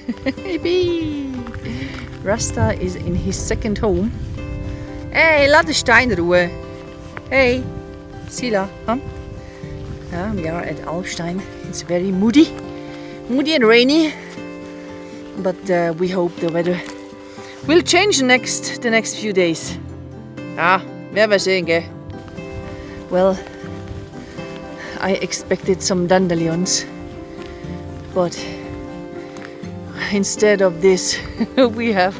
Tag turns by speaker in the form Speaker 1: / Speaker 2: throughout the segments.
Speaker 1: Yippee! Rasta is in his second home. Hey, laat de Stein ruhen. Hey, Sila, huh? We are at Alstein. It's very moody and rainy. But we hope the weather will change the next few days. Werden wir sehen, gell? Well, I expected some dandelions, but instead of this, we have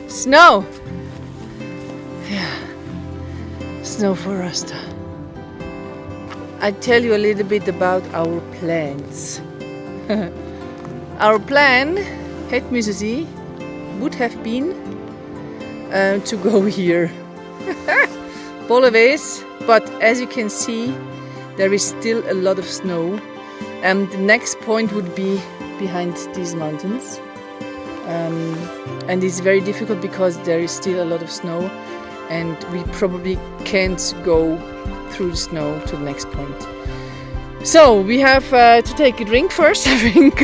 Speaker 1: snow. Yeah, snow for Rasta. I tell you a little bit about our plans. Our plan, het müssen Sie, would have been to go here. Bollewees, but as you can see, there is still a lot of snow, and the next point would be behind these mountains, and it's very difficult because there is still a lot of snow, and we probably can't go through the snow to the next point. So we have to take a drink first, I think,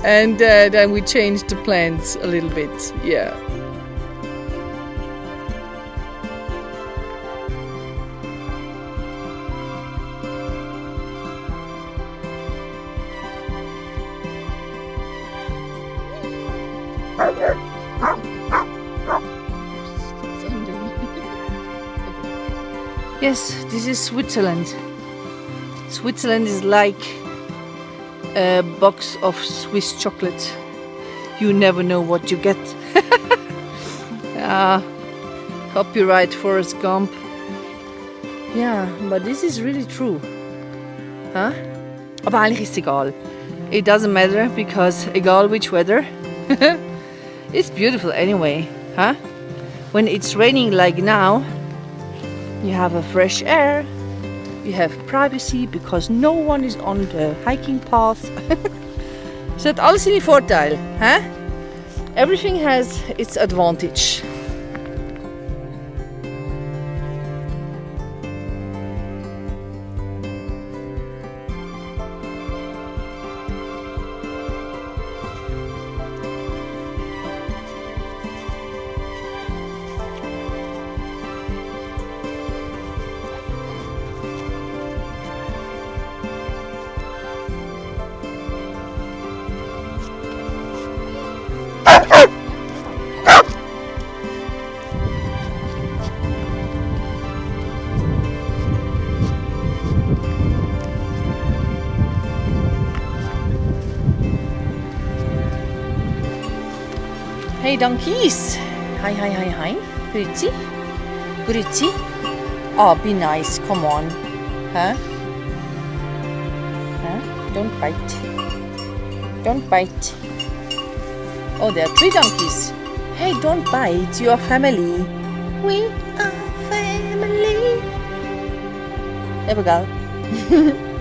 Speaker 1: and then we change the plans a little bit. Yeah. Yes, this is Switzerland. Switzerland is like a box of Swiss chocolate. You never know what you get. Copyright Forrest Gump. Yeah, but this is really true. Huh? Aber eigentlich ist egal. It doesn't matter because egal which weather, it's beautiful anyway. Huh? When it's raining like now, you have a fresh air, you have privacy because no one is on the hiking path. So hat alles seine Vorteile. Huh? Everything has its advantage. Hey donkeys! Hi. Grüezi. Grüezi. Oh, be nice, come on. Huh? Don't bite. Don't bite. Oh, there are 3 donkeys. Hey, don't bite, you are family. We are family. There we go.